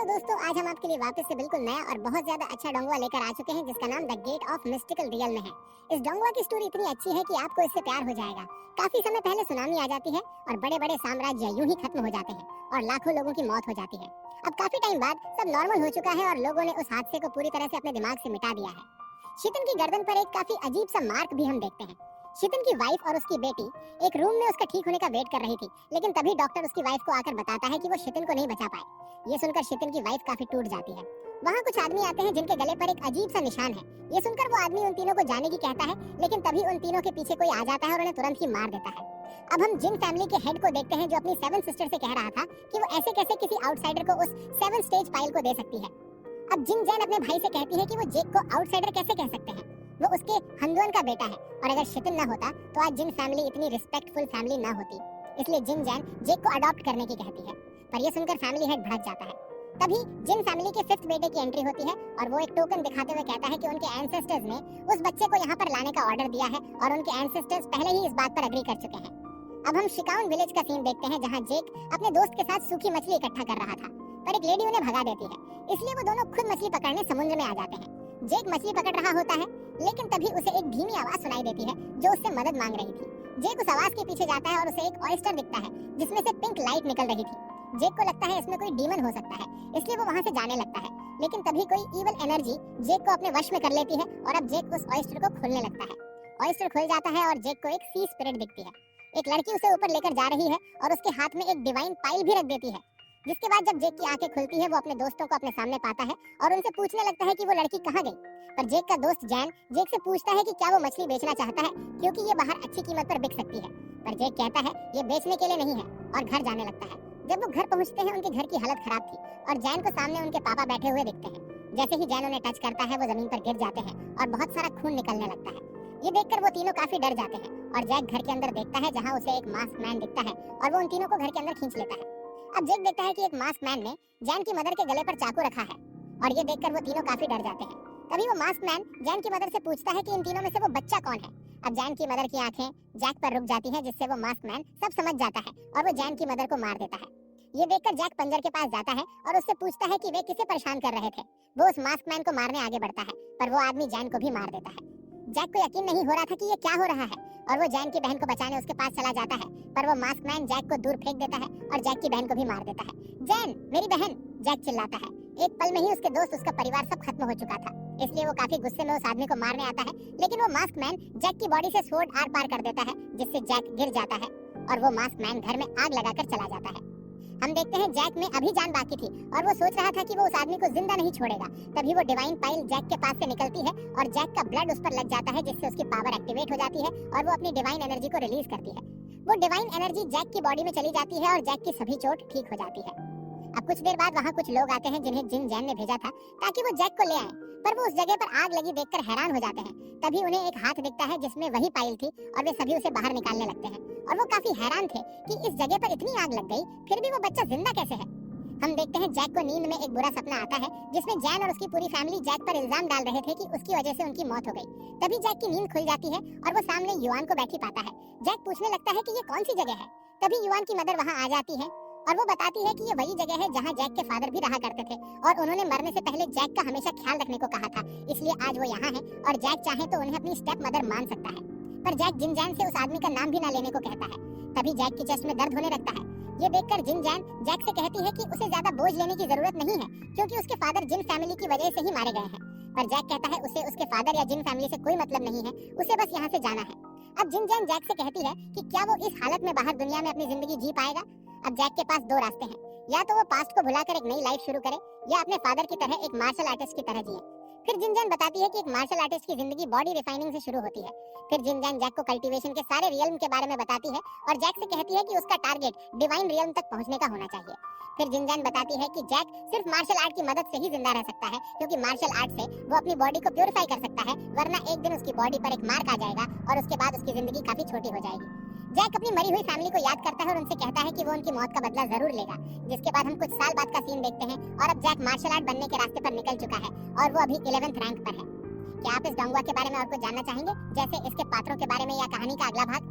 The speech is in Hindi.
हेलो दोस्तों, आज हम आपके लिए वापस से बिल्कुल नया और बहुत ज्यादा अच्छा डोंगुआ लेकर आ चुके हैं जिसका नाम the gate of mystical real में है। इस डोंगुआ की स्टोरी इतनी अच्छी है कि आपको इससे प्यार हो जाएगा। काफी समय पहले सुनामी आ जाती है और बड़े बड़े साम्राज्य यूं ही खत्म हो जाते हैं और लाखों लोगों की मौत हो जाती है। अब काफी टाइम बाद सब नॉर्मल हो चुका है और लोगों ने उस हादसे को पूरी तरह से अपने दिमाग से मिटा दिया है। शीतन की गर्दन पर एक काफी अजीब सा मार्क भी हम देखते हैं। शीतन की वाइफ और उसकी बेटी एक रूम में उसका ठीक होने का वेट कर रही थी, लेकिन तभी डॉक्टर उसकी वाइफ को आकर बताता है कि वो शीतन को नहीं बचा पाए। ये सुनकर शीतन की वाइफ काफी टूट जाती है। वहाँ कुछ आदमी आते हैं जिनके गले पर एक अजीब सा निशान है। ये सुनकर वो आदमी उन तीनों को जाने की कहता है, लेकिन तभी उन तीनों के पीछे कोई आ जाता है और उन्हें तुरंत ही मार देता है। अब हम जिन फैमिली के हेड को देखते हैं जो अपनी 7 सिस्टर से कह रहा था कि वो ऐसे कैसे किसी आउटसाइडर को उस 7 स्टेज पाइल को दे सकती है। अब जिन जैन अपने भाई से कहती है कि वो जेक को आउटसाइडर कैसे कह सकते हैं, वो उसके हंदुअन का बेटा है और अगर शितिन ना होता तो आज जिन फैमिली इतनी रिस्पेक्टफुल फैमिली ना होती। इसलिए जिन जैन जेक को अडॉप्ट करने की कहती है, पर यह सुनकर फैमिली हेड भड़क जाता है। तभी जिन फैमिली के 5th बेटे की एंट्री होती है और वो एक टोकन दिखाते हुए कहता है कि उनके एंसेस्टर्स ने उस बच्चे को यहाँ पर लाने का ऑर्डर दिया है और उनके एंसेस्टर्स पहले ही इस बात पर एग्री कर चुके हैं। अब हम शिकाउन विलेज का सीन देखते हैं जहाँ जेक अपने दोस्त के साथ सूखी मछली इकट्ठा कर रहा था, पर एक लेडी उन्हें भगा देती है। इसलिए वो दोनों खुद मछली पकड़ने समुद्र में आ जाते हैं। जेक मछली पकड़ रहा होता है, लेकिन तभी उसे एक धीमी आवाज सुनाई देती है जो उससे मदद मांग रही थी। जेक उस आवाज के पीछे जाता है और उसे एक ऑयस्टर दिखता है जिसमें से पिंक लाइट निकल रही थी। जेक को लगता है इसमें कोई डीमन हो सकता है, इसलिए वो वहां से जाने लगता है। लेकिन तभी कोई इविल एनर्जी जेक को अपने वश में कर लेती है और अब जेक उस ऑयस्टर को खोलने लगता है। ऑयस्टर खुल जाता है और जेक को एक सी स्पिरिट दिखती है। एक लड़की उसे ऊपर लेकर जा रही है और उसके हाथ में एक डिवाइन पाइल भी रख देती है। जिसके बाद जब जेक की आंखें खुलती है वो अपने दोस्तों को अपने सामने पाता है और उनसे पूछने लगता है कि वो लड़की कहाँ गई। पर जेक का दोस्त जैन जेक से पूछता है कि क्या वो मछली बेचना चाहता है क्योंकि ये बाहर अच्छी कीमत पर बिक सकती है। पर जेक कहता है ये बेचने के लिए नहीं है और घर जाने लगता है। जब वो घर पहुंचते हैं उनके घर की हालत खराब थी और जैन को सामने उनके पापा बैठे हुए दिखते हैं। जैसे ही जैन उन्हें टच करता है वो जमीन पर गिर जाते हैं और बहुत सारा खून निकलने लगता है। ये देखकर वो तीनों काफी डर जाते हैं और जैक घर के अंदर देखता है जहाँ उसे एक मास्क मैन दिखता है और वो उन तीनों को घर के अंदर खींच लेता है। अब जेक देखता है कि एक मास्क मैन ने जैन की मदर के गले पर चाकू रखा है और ये देखकर वो तीनों काफी डर जाते हैं। तभी वो मास्क मैन जैन की मदर से पूछता है कि इन तीनों में से वो बच्चा कौन है। अब जैन की मदर की आंखें जैक पर रुक जाती हैं जिससे वो मास्क मैन सब समझ जाता है और वो जैन की मदर को मार देता है। ये देखकर जैक पंजर के पास जाता है और उससे पूछता है कि वे किसे परेशान कर रहे थे। वो उस मास्क मैन को मारने आगे बढ़ता है पर वो आदमी जैन को भी मार देता है। जैक को यकीन नहीं हो रहा था कि ये क्या हो रहा है और वो जैन की बहन को बचाने उसके पास चला जाता है, पर वो मास्क मैन जैक को दूर फेंक देता है और जैक की बहन को भी मार देता है। जैन मेरी बहन, जैक चिल्लाता है। एक पल में ही उसके दोस्त उसका परिवार सब खत्म हो चुका था, इसलिए वो काफी गुस्से में उस आदमी को मारने आता है, लेकिन वो मास्क मैन जैक की बॉडी से स्वॉर्ड आर पार कर देता है जिससे जैक गिर जाता है और वो मास्क मैन घर में आग लगाकर चला जाता है। हम देखते हैं जैक में अभी जान बाकी थी और वो सोच रहा था कि वो उस आदमी को जिंदा नहीं छोड़ेगा। तभी वो डिवाइन पाइल जैक के पास से निकलती है और जैक का ब्लड उस पर लग जाता है जिससे उसकी पावर एक्टिवेट हो जाती है और वो अपनी डिवाइन एनर्जी को रिलीज करती है। वो डिवाइन एनर्जी जैक की बॉडी में चली जाती है और जैक की सभी चोट ठीक हो जाती है। अब कुछ देर बाद वहाँ कुछ लोग आते हैं जिन्हें जिन जैन ने भेजा था ताकि वो जैक को ले आए, पर वो उस जगह पर आग लगी देखकर हैरान हो जाते हैं। तभी उन्हें एक हाथ दिखता है जिसमें वही पाइल थी और वे सभी उसे बाहर निकालने लगते हैं और वो काफी हैरान थे कि इस जगह पर इतनी आग लग गई फिर भी वो बच्चा जिंदा कैसे है। हम देखते हैं जैक को नींद में एक बुरा सपना आता है जिसमें जैन और उसकी पूरी फैमिली जैक पर इल्जाम डाल रहे थे कि उसकी वजह से उनकी मौत हो गई। तभी जैक की नींद खुल जाती है और वो सामने युआन को बैठी पाता है। जैक पूछने लगता है कि ये कौन सी जगह है। तभी युआन की मदर वहाँ आ जाती है और वो बताती है कि ये वही जगह है जहाँ जैक के फादर भी रहा करते थे और उन्होंने मरने से पहले जैक का हमेशा ख्याल रखने को कहा था, इसलिए आज वो यहाँ है और जैक चाहे तो उन्हें अपनी स्टेप मदर मान सकता है। पर जैक जिन जैन से उस आदमी का नाम भी ना लेने को कहता है। तभी जैक की चेस्ट में दर्द होने लगता है। ये देखकर जिन जैन जैक से कहती है कि उसे ज्यादा बोझ लेने की जरूरत नहीं है क्योंकि उसके फादर जिन फैमिली की वजह से ही मारे गए हैं। पर जैक कहता है उसे उसके फादर या जिन फैमिली से कोई मतलब नहीं है, उसे बस यहाँ से जाना है। अब जिन जैन जैक से कहती है कि क्या वो इस हालत में बाहर दुनिया में अपनी जिंदगी जी पाएगा। अब जैक के पास 2 रास्ते हैं, या तो वो पास्ट को भुलाकर एक नई लाइफ शुरू करे या अपने फादर की तरह एक मार्शल आर्टिस्ट की तरह जिए। फिर जिनजैन बताती है कि एक मार्शल आर्टिस्ट की जिंदगी बॉडी रिफाइनिंग से शुरू होती है। फिर जिनजैन जैक को कल्टीवेशन के सारे रियल्म के बारे में बताती है और जैक से कहती है कि उसका टारगेट डिवाइन रियल्म तक पहुंचने का होना चाहिए। फिर जिनजैन बताती है कि जैक सिर्फ मार्शल आर्ट की मदद से ही जिंदा रह सकता है क्योंकि मार्शल आर्ट से वो अपनी बॉडी को प्योरीफाई कर सकता है, वरना एक दिन उसकी बॉडी पर एक मार्क आ जाएगा और उसके बाद उसकी जिंदगी काफी छोटी हो जाएगी। जैक अपनी मरी हुई फैमिली को याद करता है और उनसे कहता है कि वो उनकी मौत का बदला जरूर लेगा। जिसके बाद हम कुछ साल बाद का सीन देखते हैं और अब जैक मार्शल आर्ट बनने के रास्ते पर निकल चुका है और वो अभी 11th रैंक पर है। क्या आप इस डोंगुआ के बारे में और कुछ जानना चाहेंगे, जैसे इसके पात्रों के बारे में या कहानी का अगला भाग?